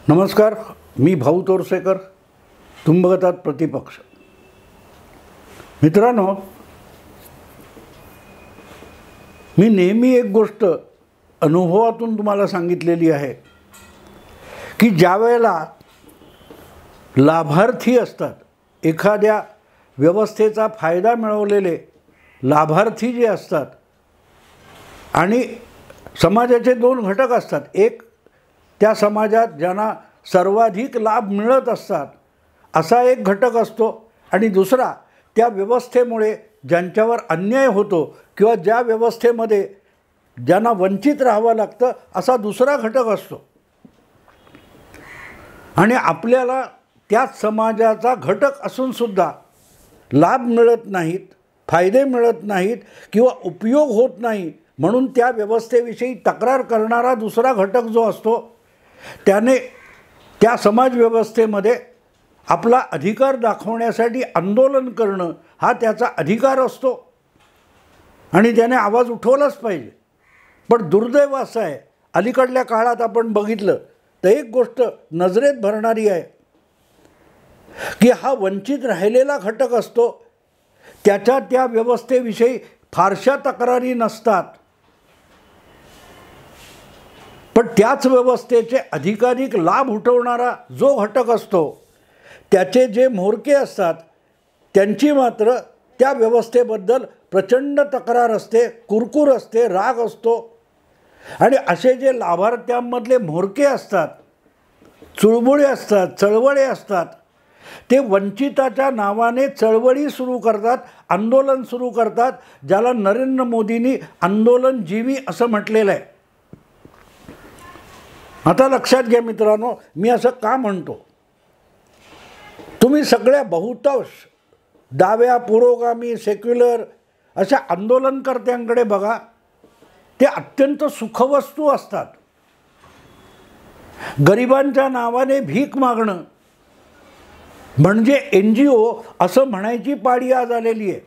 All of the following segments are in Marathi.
नमस्कार, मी भाऊ तोरसेकर. तुम्ही बघत आहात प्रतिपक्ष. मित्रांनो, मी नेहमी एक गोष्ट अनुभवातून तुम्हाला सांगितलेली आहे की ज्या वेळेला लाभार्थी असतात, एखाद्या व्यवस्थेचा फायदा मिळवलेले लाभार्थी जे असतात, आणि समाजाचे दोन घटक असतात. एक, त्या समाजात ज्यांना सर्वाधिक लाभ मिळत असतात असा एक घटक असतो, आणि दुसरा, त्या व्यवस्थेमुळे ज्यांच्यावर अन्याय होतो किंवा ज्या व्यवस्थेमध्ये ज्यांना वंचित राहावं लागतं असा दुसरा घटक असतो. आणि आपल्याला त्याच समाजाचा घटक असूनसुद्धा लाभ मिळत नाहीत, फायदे मिळत नाहीत किंवा उपयोग होत नाही, म्हणून त्या व्यवस्थेविषयी तक्रार करणारा दुसरा घटक जो असतो त्याने त्या समाजव्यवस्थेमध्ये आपला अधिकार दाखवण्यासाठी आंदोलन करणं हा त्याचा अधिकार असतो आणि त्याने आवाज उठवलाच पाहिजे. पण दुर्दैव असं आहे, अलीकडल्या काळात आपण बघितलं तर एक गोष्ट नजरेत भरणारी आहे की हा वंचित राहिलेला घटक असतो, त्याच्या त्या व्यवस्थेविषयी फारशा तक्रारी नसतात, पण त्याच व्यवस्थेचे अधिकाधिक लाभ उठवणारा जो घटक असतो त्याचे जे म्होरके असतात त्यांची मात्र त्या व्यवस्थेबद्दल प्रचंड तक्रार असते, कुरकुर असते, राग असतो. आणि असे जे लाभार्थ्यांमधले म्होरके असतात, चुळबुळे असतात, चळवळे असतात, ते वंचिताच्या नावाने चळवळी सुरू करतात, आंदोलन सुरू करतात, ज्याला नरेंद्र मोदींनी आंदोलनजीवी असं म्हटलेलं आहे. आता लक्षात घ्या मित्रांनो, मी असं का म्हणतो, तुम्ही सगळ्या बहुतांश डाव्या, पुरोगामी, सेक्युलर अशा आंदोलनकर्त्यांकडे बघा, ते अत्यंत सुखवस्तू असतात. गरिबांच्या नावाने भीक मागणं म्हणजे NGO असं म्हणायची पाळी आज आलेली आहे.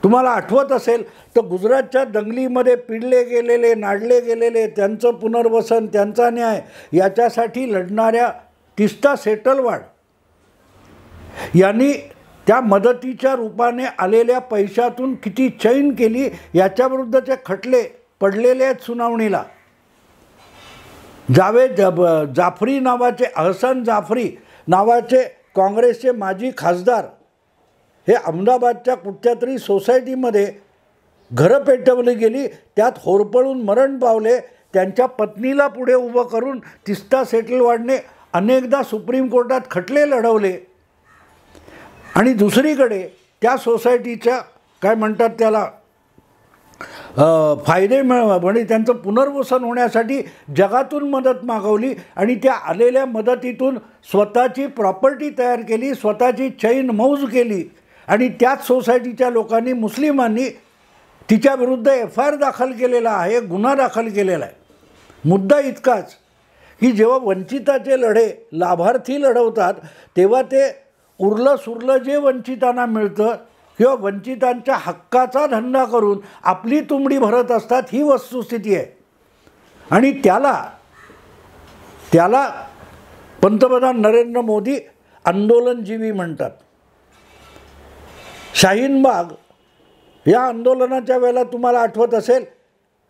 तुम्हाला आठवत असेल तर गुजरातच्या दंगलीमध्ये पिडले गेलेले, नाडले गेलेले, त्यांचं पुनर्वसन, त्यांचा न्याय याच्यासाठी लढणाऱ्या तिस्ता सेटलवाड यांनी त्या मदतीच्या रूपाने आलेल्या पैशातून किती चैन केली याच्याविरुद्धचे खटले पडलेले आहेत सुनावणीला. जाफरी नावाचे, अहसन जाफरी नावाचे काँग्रेसचे माजी खासदार हे अहमदाबादच्या कुठच्या तरी सोसायटीमध्ये घरं पेटवली गेली, त्यात होरपळून मरण पावले. त्यांच्या पत्नीला पुढे उभं करून तिस्ता सेटलवाडने अनेकदा सुप्रीम कोर्टात खटले लढवले. आणि दुसरीकडे त्या सोसायटीच्या काय म्हणतात त्याला फायदे म्हणजे त्यांचं पुनर्वसन होण्यासाठी जगातून मदत मागवली, आणि त्या आलेल्या मदतीतून स्वतःची प्रॉपर्टी तयार केली, स्वतःची चैन मौज केली. आणि त्याच सोसायटीच्या लोकांनी, मुस्लिमांनी तिच्याविरुद्ध FIR दाखल केलेला आहे, गुन्हा दाखल केलेला आहे. मुद्दा इतकाच की जेव्हा वंचिताचे लढे लाभार्थी लढवतात तेव्हा ते उरलं सुरलं जे वंचितांना मिळतं किंवा वंचितांच्या हक्काचा धंदा करून आपली तुंबडी भरत असतात, ही वस्तुस्थिती आहे. आणि त्याला पंतप्रधान नरेंद्र मोदी आंदोलनजीवी म्हणतात. शाहीनबाग या आंदोलनाच्या वेळेला तुम्हाला आठवत असेल,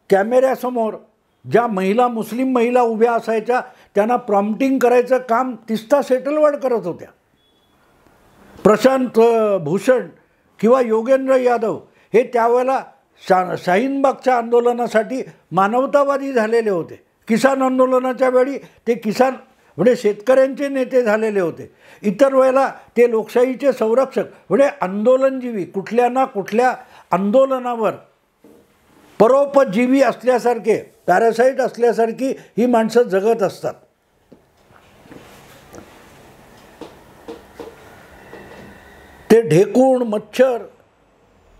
कॅमेऱ्यासमोर ज्या मुस्लिम महिला उभ्या असायच्या त्यांना प्रॉम्प्टिंग करायचं काम तिस्ता सेटलवाड करत होत्या. प्रशांत भूषण किंवा योगेंद्र यादव हे त्यावेळेला शाहीनबागच्या आंदोलनासाठी मानवतावादी झालेले होते. किसान आंदोलनाच्या वेळी ते किसान म्हणजे शेतकऱ्यांचे नेते झालेले होते. इतर वेळेला ते लोकशाहीचे संरक्षक म्हणजे आंदोलनजीवी, कुठल्या ना कुठल्या आंदोलनावर परोपजीवी असल्यासारखे, पॅरासाईट असल्यासारखी ही माणसं जगत असतात. ते ढेकूण, मच्छर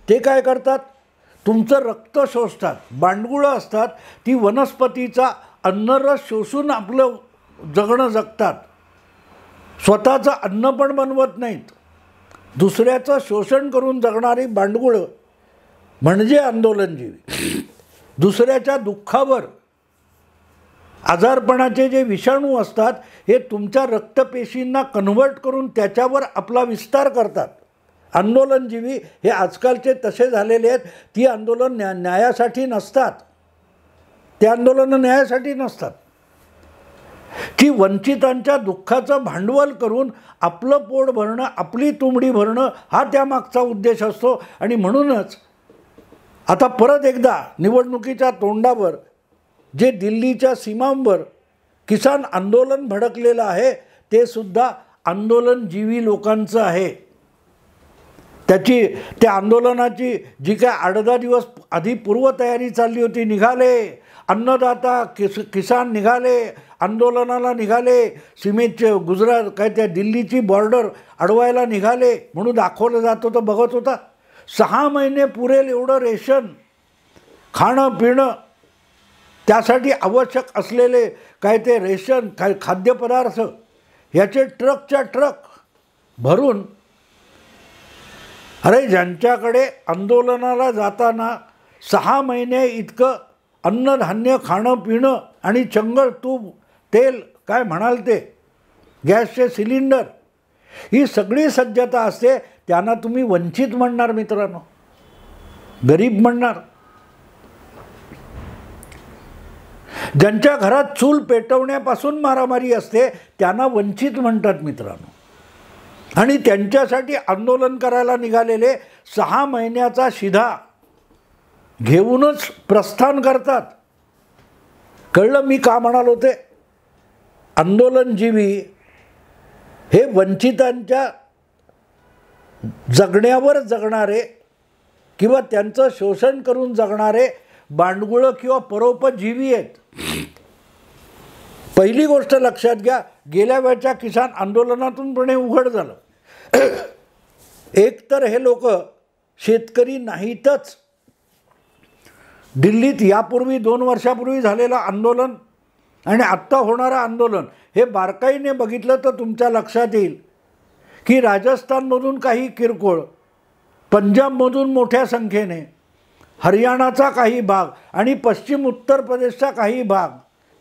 ते काय करतात, तुमचं रक्त शोषतात. बांडगुळं असतात, ती वनस्पतीचा अन्नरस शोषून आपलं जगणं जगतात. स्वतःचं अन्न पण बनवत नाहीत. दुसऱ्याचं शोषण करून जगणारी बांडगुळं म्हणजे आंदोलनजीवी. दुसऱ्याच्या दुःखावर आजारपणाचे जे विषाणू असतात हे तुमच्या रक्तपेशींना कन्व्हर्ट करून त्याच्यावर आपला विस्तार करतात. आंदोलनजीवी हे आजकालचे तसे झालेले आहेत. ती आंदोलन न्यायासाठी नसतात, ते आंदोलनं न्यायासाठी नसतात. ती वंचितांच्या दुःखाचं भांडवल करून आपलं पोट भरणं, आपली तुंबडी भरणं हा त्यामागचा उद्देश असतो. आणि म्हणूनच आता परत एकदा निवडणुकीच्या तोंडावर जे दिल्लीच्या सीमांवर किसान आंदोलन भडकलेलं आहे ते सुद्धा आंदोलनजीवी लोकांचं आहे. त्या आंदोलनाची जी काय 8-10 दिवस आधी पूर्वतयारी चालली होती, निघाले अन्नदाता किसान, निघाले आंदोलनाला, निघाले सीमेचे गुजरात काय त्या दिल्लीची बॉर्डर अडवायला निघाले म्हणून दाखवलं जात होतं. बघत होता 6 महिने पुरेल एवढं रेशन, खाणं पिणं, त्यासाठी आवश्यक असलेले काय ते रेशन, काय खाद्यपदार्थ याचे ट्रकच्या ट्रक भरून, अरे ज्यांच्याकडे आंदोलनाला जाताना 6 महिने इतकं अन्नधान्य, खाणं पिणं आणि चंगळ, तूप, तेल, काय म्हणाल ते, गॅसचे सिलेंडर, ही सगळी सज्जता असते, त्यांना तुम्ही वंचित म्हणणार मित्रांनो, गरीब म्हणणार. ज्यांच्या घरात चूल पेटवण्यापासून मारामारी असते त्यांना वंचित म्हणतात मित्रांनो. आणि त्यांच्यासाठी आंदोलन करायला निघालेले 6 महिन्याचा शिधा घेऊनच प्रस्थान करतात. कळलं मी का म्हणालो ते? आंदोलनजीवी हे वंचितांच्या जगण्यावर जगणारे किंवा त्यांचं शोषण करून जगणारे बांडगुळं किंवा परोपजीवी आहेत. पहिली गोष्ट लक्षात घ्या, गेल्या वेळच्या किसान आंदोलनातून पण हे उघड झालं. एक तर हे लोक शेतकरी नाहीतच. दिल्लीत यापूर्वी 2 वर्षापूर्वी झालेलं आंदोलन आणि आत्ता होणारं आंदोलन हे बारकाईने बघितलं तर तुमच्या लक्षात येईल की राजस्थानमधून काही किरकोळ, पंजाबमधून मोठ्या संख्येने, हरियाणाचा काही भाग आणि पश्चिम उत्तर प्रदेशचा काही भाग,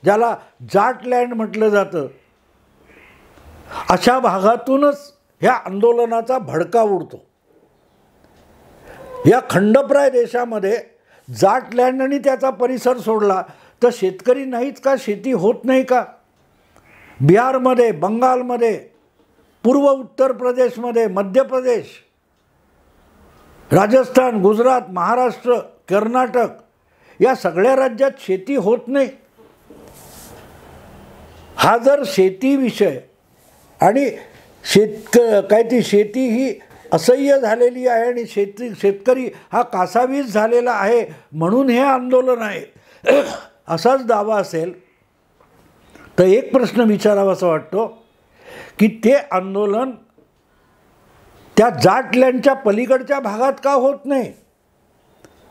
ज्याला जाटलँड म्हटलं जातं, अशा भागातूनच ह्या आंदोलनाचा भडका उडतो. या खंडप्राय देशामध्ये जाटलँड आणि त्याचा परिसर सोडला तर शेतकरी नाहीच का? शेती होत नाही का? बिहारमध्ये, बंगालमध्ये, पूर्व उत्तर प्रदेशमध्ये, मध्य प्रदेश, राजस्थान, गुजरात, महाराष्ट्र, कर्नाटक या सगळ्या राज्यात शेती होत नाही. हा जर शेती विषय आणि काय ती शेती ही असह्य झालेली आहे आणि शेतकरी हा कासावीस झालेला आहे म्हणून हे आंदोलन आहे असाच दावा असेल तर एक प्रश्न विचारावासा वाटतो की ते आंदोलन त्या जाटलँडच्या पलीकडच्या भागात का होत नाही?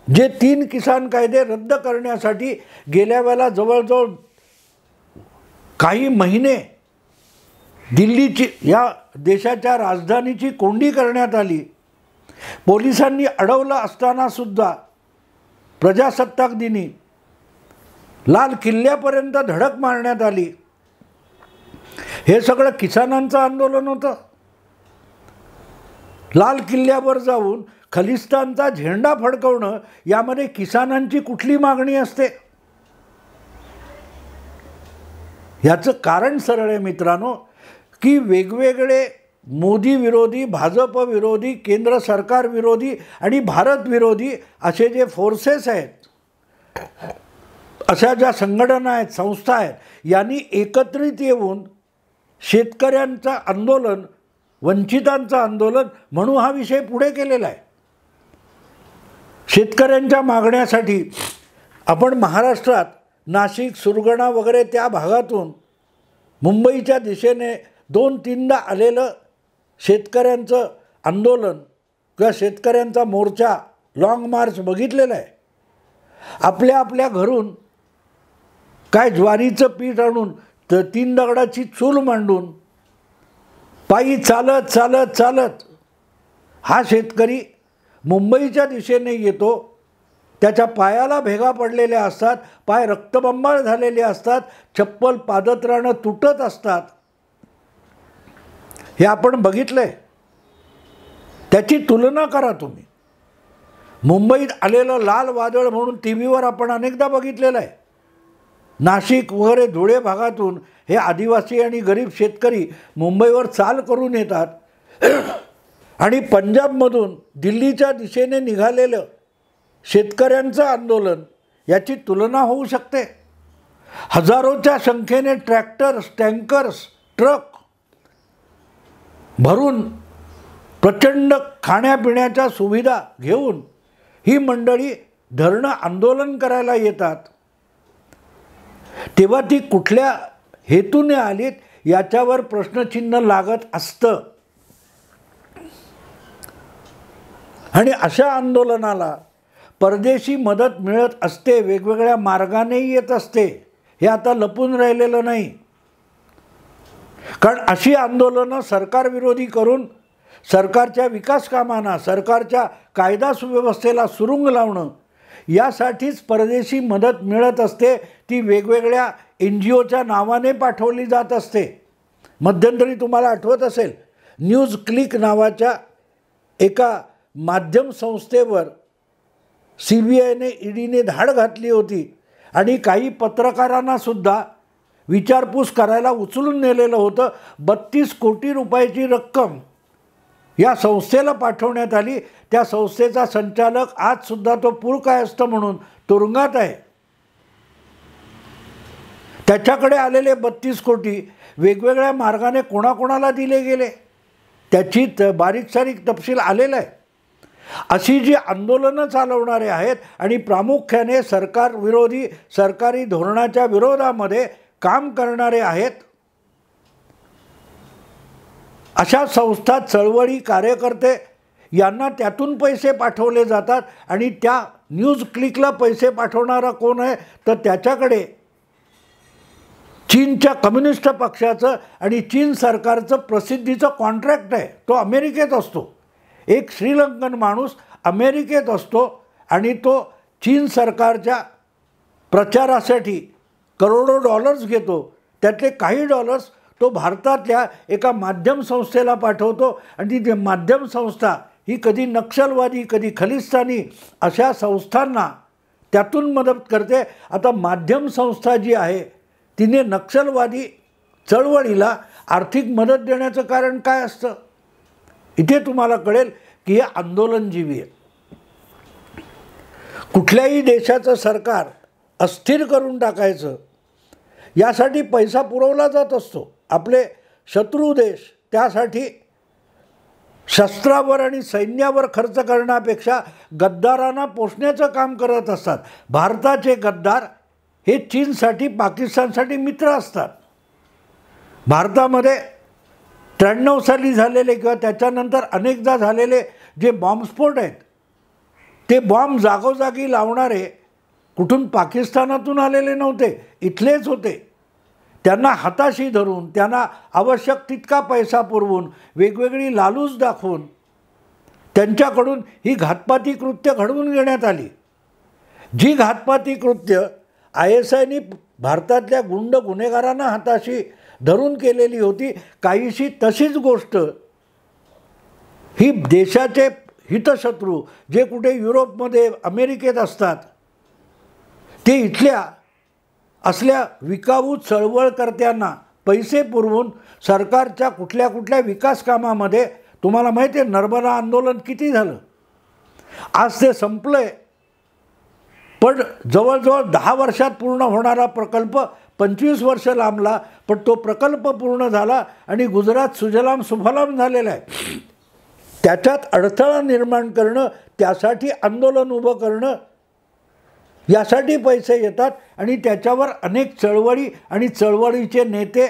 जे 3 किसान कायदे रद्द करण्यासाठी गेल्या वेळेला जवळजवळ काही महिने दिल्लीची, या देशाच्या राजधानीची कोंडी करण्यात आली. पोलिसांनी अडवलं असतानासुद्धा प्रजासत्ताक दिनी लाल किल्ल्यापर्यंत धडक मारण्यात आली. हे सगळं किसानांचं आंदोलन होतं. लाल किल्ल्यावर जाऊन खलिस्तानचा झेंडा फडकवणं यामध्ये किसानांची कुठली मागणी असते? याचं कारण सरळ आहे मित्रांनो की वेगवेगळे मोदी विरोधी, भाजप विरोधी, केंद्र सरकार विरोधी आणि भारत विरोधी असे जे फोर्सेस आहेत, अशा ज्या संघटना आहेत, संस्था आहेत, यांनी एकत्रित येऊन शेतकऱ्यांचं आंदोलन, वंचितांचं आंदोलन म्हणून हा विषय पुढे केलेला आहे. शेतकऱ्यांच्या मागण्यासाठी आपण महाराष्ट्रात नाशिक, सुरगाणा वगैरे त्या भागातून मुंबईच्या दिशेने 2-3दा आलेलं शेतकऱ्यांचं आंदोलन किंवा शेतकऱ्यांचा मोर्चा, लाँग मार्च बघितलेलं आहे. आपल्या आपल्या घरून काय ज्वारीचं पीठ आणून 3 दगडाची चूल मांडून पायी चालत चालत चालत हा शेतकरी मुंबईच्या दिशेने येतो त्याच्या पायाला भेगा पडलेल्या असतात, पाय रक्तबंबाळ झालेले असतात, चप्पल पादत्राणं तुटत असतात. हे आपण बघितलंय. त्याची तुलना करा तुम्ही. मुंबईत आलेलं लाल वादळ म्हणून टी व्हीवर आपण अनेकदा बघितलेलं आहे. नाशिक वगैरे धुळे भागातून हे आदिवासी आणि गरीब शेतकरी मुंबईवर चाल करून येतात आणि पंजाबमधून दिल्लीच्या दिशेने निघालेलं शेतकऱ्यांचं आंदोलन, याची तुलना होऊ शकते? हजारोच्या संख्येने ट्रॅक्टर्स, टँकर्स, ट्रक भरून प्रचंड खाण्यापिण्याच्या सुविधा घेऊन ही मंडळी धरणं आंदोलन करायला येतात. तेव्हा ती कुठल्या हेतूने आलीत याच्यावर प्रश्नचिन्ह लागत असतं. आणि अशा आंदोलनाला परदेशी मदत मिळत असते, वेगवेगळ्या मार्गानेही येत असते. हे आता लपून राहिलेलं नाही. कारण अशी आंदोलनं सरकारविरोधी करून सरकारच्या विकास कामांना, सरकारच्या कायदा सुव्यवस्थेला सुरुंग लावणं, यासाठीच परदेशी मदत मिळत असते. ती वेगवेगळ्या NGOच्या नावाने पाठवली जात असते. मध्यंतरी तुम्हाला आठवत असेल, न्यूज क्लिक नावाच्या एका माध्यम संस्थेवर CBIने, EDने धाड घातली होती आणि काही पत्रकारांनासुद्धा विचारपूस करायला उचलून नेलेलं होतं. 32 कोटी रुपयाची रक्कम या संस्थेला पाठवण्यात आली. त्या संस्थेचा संचालक आजसुद्धा तो पूरकायस्थ म्हणून तुरुंगात आहे. त्याच्याकडे आलेले 32 कोटी वेगवेगळ्या मार्गाने कोणाकोणाला दिले गेले त्याची बारीक सारीक तपशील आलेला आहे. अशी जी आंदोलनं चालवणारे आहेत आणि प्रामुख्याने सरकारविरोधी, सरकारी धोरणाच्या विरोधामध्ये काम करणारे आहेत, अशा संस्था, चळवळी, कार्यकर्ते यांना त्यातून पैसे पाठवले जातात. आणि त्या न्यूज क्लिकला पैसे पाठवणारा कोण आहे तर त्याच्याकडे चीनच्या कम्युनिस्ट पक्षाचं आणि चीन सरकारचं प्रसिद्धीचं कॉन्ट्रॅक्ट आहे. तो अमेरिकेत असतो. एक श्रीलंकन माणूस अमेरिकेत असतो आणि तो चीन सरकारच्या प्रचारासाठी करोडो डॉलर्स घेतो. त्यातले काही डॉलर्स तो भारतातल्या एका माध्यम संस्थेला पाठवतो आणि ती माध्यम संस्था ही कधी नक्षलवादी, कधी खलिस्तानी अशा संस्थांना त्यातून मदत करते. आता माध्यम संस्था जी आहे तिने नक्षलवादी चळवळीला आर्थिक मदत देण्याचं कारण काय असतं? इथे तुम्हाला कळेल की हे आंदोलनजीवी आहे. कुठल्याही देशाचं सरकार अस्थिर करून टाकायचं यासाठी पैसा पुरवला जात असतो. आपले शत्रू देश त्यासाठी शस्त्रावर आणि सैन्यावर खर्च करण्यापेक्षा गद्दारांना पोसण्याचं काम करत असतात. भारताचे गद्दार हे चीनसाठी, पाकिस्तानसाठी मित्र असतात. भारतामध्ये 93 साली झालेले किंवा त्याच्यानंतर अनेकदा झालेले जे बॉम्बस्फोट आहेत ते बॉम्ब जागोजागी लावणारे कुठून पाकिस्तानातून आलेले नव्हते, इथलेच होते. त्यांना हाताशी धरून, त्यांना आवश्यक तितका पैसा पुरवून, वेगवेगळी लालूच दाखवून त्यांच्याकडून ही घातपाती कृत्य घडवून घेण्यात आली. जी घातपाती कृत्य ISIने भारतातल्या गुंड गुन्हेगारांना हाताशी धरून केलेली होती, काहीशी तशीच गोष्ट ही देशाचे हितशत्रू जे कुठे युरोपमध्ये, अमेरिकेत असतात, ते इथल्या असल्या विकाऊ चळवळकर्त्यांना पैसे पुरवून सरकारच्या कुठल्या कुठल्या विकास कामामध्ये, तुम्हाला माहिती आहे नर्मदा आंदोलन किती झालं, आज ते संपलं आहे. पण जवळजवळ 10 वर्षात पूर्ण होणारा प्रकल्प 25 वर्ष लांबला, पण तो प्रकल्प पूर्ण झाला आणि गुजरात सुजलाम सुफलाम झालेला आहे. त्याच्यात अडथळा निर्माण करणं, त्यासाठी आंदोलन उभं करणं, यासाठी पैसे येतात आणि त्याच्यावर अनेक चळवळी आणि चळवळीचे नेते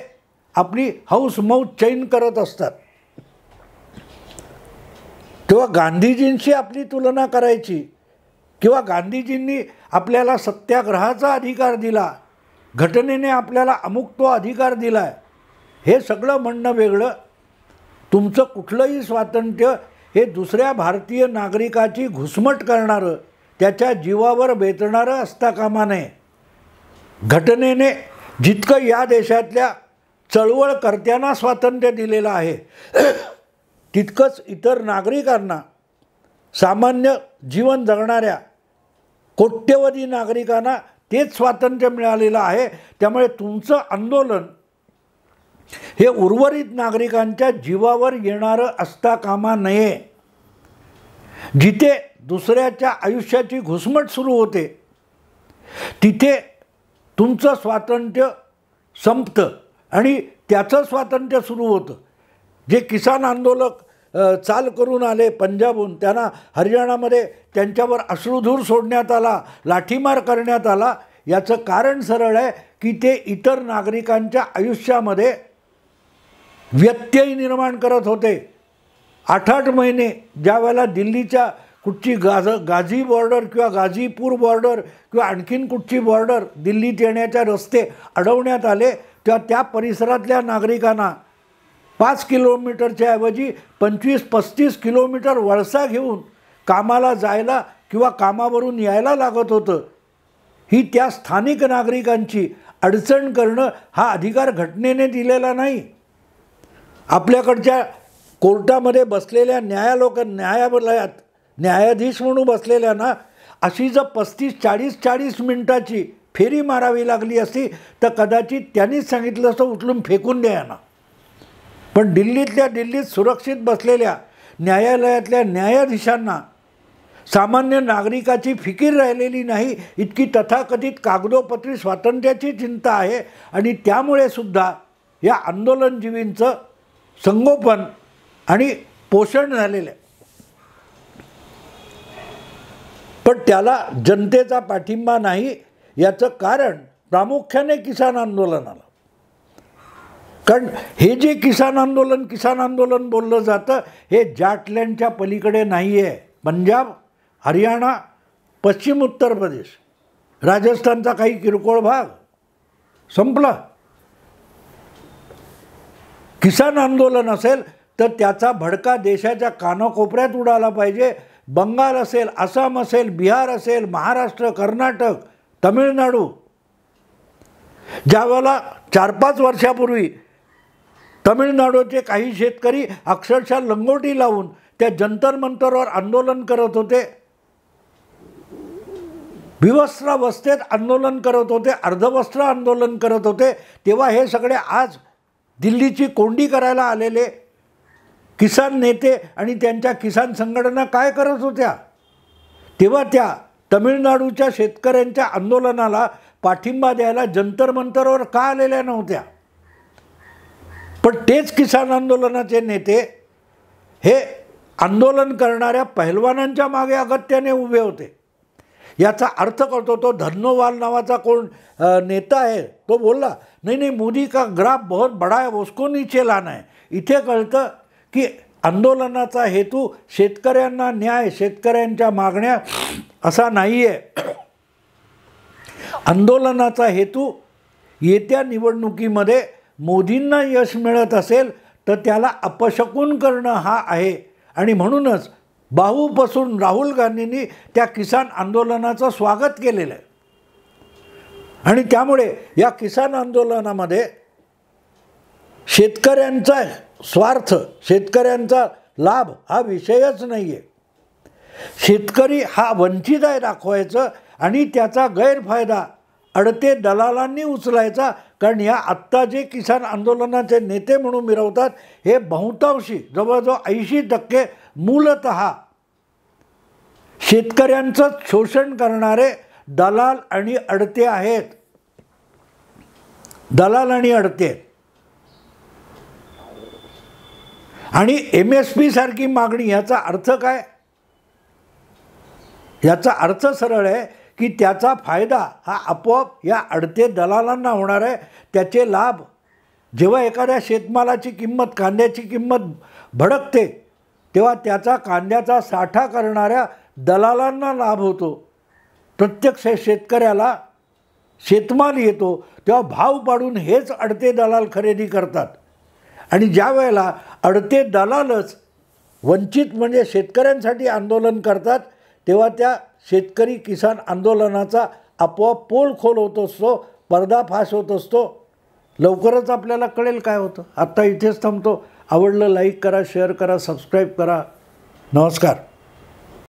आपली हौस मौज चैन करत असतात. तेव्हा गांधीजींशी आपली तुलना करायची किंवा गांधीजींनी आपल्याला सत्याग्रहाचा अधिकार दिला, घटनेने आपल्याला अमुक तो अधिकार दिला आहे, हे सगळं म्हणणं वेगळं. तुमचं कुठलंही स्वातंत्र्य हे दुसऱ्या भारतीय नागरिकाची घुसमट करणारं त्याच्या जीवावर बेतणारं असता कामा नये. घटनेने जितकं या देशातल्या चळवळकर्त्यांना स्वातंत्र्य दिलेलं आहे तितकंच इतर नागरिकांना, सामान्य जीवन जगणाऱ्या कोट्यवधी नागरिकांना तेच स्वातंत्र्य मिळालेलं आहे. त्यामुळे तुमचं आंदोलन हे उर्वरित नागरिकांच्या जीवावर येणारं असता कामा नये. जिथे दुसऱ्याच्या आयुष्याची घुसमट सुरू होते तिथे तुमचं स्वातंत्र्य संपतं आणि त्याचं स्वातंत्र्य सुरू होतं. जे किसान आंदोलक चाल करून आले पंजाबहून, त्यांना हरियाणामध्ये त्यांच्यावर अश्रुधूर सोडण्यात आला, लाठीमार करण्यात आला. याचं कारण सरळ आहे की ते इतर नागरिकांच्या आयुष्यामध्ये व्यत्यय निर्माण करत होते. 8-8 महिने ज्या वेळेला दिल्लीच्या कुठची गाझी बॉर्डर किंवा गाझीपूर बॉर्डर किंवा आणखीन कुठची बॉर्डर दिल्लीत येण्याच्या रस्ते अडवण्यात आले, तेव्हा त्या परिसरातल्या नागरिकांना 5 किलोमीटरच्या ऐवजी 25-35 किलोमीटर वळसा घेऊन कामाला जायला किंवा कामावरून यायला लागत होतं. ही त्या स्थानिक नागरिकांची अडचण करणं हा अधिकार घटनेने दिलेला नाही. आपल्याकडच्या कोर्टामध्ये बसलेल्या न्यायालयात न्यायाधीश म्हणून बसलेल्यांना अशी जर 35-40 मिनिटाची फेरी मारावी लागली असती तर कदाचित त्यांनीच सांगितलं असतं उचलून फेकून द्या ना. पण दिल्लीतल्या दिल्लीत सुरक्षित बसलेल्या न्यायालयातल्या न्यायाधीशांना सामान्य नागरिकाची फिकीर राहिलेली नाही, इतकी तथाकथित कागदोपत्री स्वातंत्र्याची चिंता आहे. आणि त्यामुळे सुद्धा या आंदोलनजीवींचं संगोपन आणि पोषण झालेलं आहे. पण त्याला जनतेचा पाठिंबा नाही. याचं कारण प्रामुख्याने किसान आंदोलनाला. कारण हे जे किसान आंदोलन बोललं जातं हे जाटलँडच्या पलीकडे नाही आहे. पंजाब, हरियाणा, पश्चिम उत्तर प्रदेश, राजस्थानचा काही किरकोळ भाग संपला. किसान आंदोलन असेल तर त्याचा भडका देशाच्या कानाकोपऱ्यात उडाला पाहिजे. बंगाल असेल, आसाम असेल, बिहार असेल, महाराष्ट्र, कर्नाटक, तमिळनाडू, ज्यावेळेला 4-5 वर्षापूर्वी तमिळनाडूचे काही शेतकरी अक्षरशः लंगोटी लावून त्या जंतर मंतरवर आंदोलन करत होते, विवस्त्रावस्थेत आंदोलन करत होते, अर्धवस्त्र आंदोलन करत होते, तेव्हा हे सगळे आज दिल्लीची कोंडी करायला आलेले किसान नेते आणि त्यांच्या किसान संघटना काय करत होत्या? तेव्हा त्या तमिळनाडूच्या शेतकऱ्यांच्या आंदोलनाला पाठिंबा द्यायला जंतर मंतरवर का आलेल्या नव्हत्या? पण तेच किसान आंदोलनाचे नेते हे आंदोलन करणाऱ्या पहिलवानांच्या मागे अगत्याने उभे होते. याचा अर्थ कळतो. तो धन्नोवाल नावाचा कोण नेता आहे तो बोलला, नाही मोदी का ग्राफ बहुत बड़ा है, उसको नीचे लाना है. इथे कळतं की आंदोलनाचा हेतू शेतकऱ्यांना न्याय, शेतकऱ्यांच्या मागण्या असा नाही आहे. आंदोलनाचा हेतू येत्या निवडणुकीमध्ये मोदींना यश मिळत असेल तर त्याला अपशकुन करणं हा आहे. आणि म्हणूनच बाहूपासून राहुल गांधींनी त्या किसान आंदोलनाचं स्वागत केलेलं आहे. आणि त्यामुळे या किसान आंदोलनामध्ये शेतकऱ्यांचा स्वार्थ, शेतकऱ्यांचा लाभ हा विषयच नाही आहे. शेतकरी हा वंचित आहे दाखवायचं आणि त्याचा गैरफायदा अडते दलालांनी उचलायचा. कारण या आत्ता जे किसान आंदोलनाचे नेते म्हणून मिरवतात हे बहुतांशी जवळजवळ 80% मूलतः शेतकऱ्यांचं शोषण करणारे दलाल आणि अडते आहेत. दलाल आणि अडते. आणि MSP सारखी मागणी, याचा अर्थ काय? याचा अर्थ सरळ आहे की त्याचा फायदा हा आपोआप या अडते दलालांना होणार आहे. त्याचे लाभ जेव्हा एखाद्या शेतमालाची किंमत, कांद्याची किंमत भडकते तेव्हा त्याचा कांद्याचा साठा करणाऱ्या दलालांना लाभ होतो. प्रत्यक्ष शेतकऱ्याला शेतमाल येतो तेव्हा भाव पाडून हेच अडते दलाल खरेदी करतात. आणि ज्या वेळेला अडते दलालच वंचित म्हणजे शेतकऱ्यांसाठी आंदोलन करतात तेव्हा त्या शेतकरी किसान आंदोलनाचा आपोआप पोल खोल होत असतो, पर्दाफाश होत असतो. लवकरच आपल्याला कळेल काय होतं. आत्ता इथेच थांबतो. आवडलं लाईक करा, शेअर करा, सबस्क्राईब करा. नमस्कार.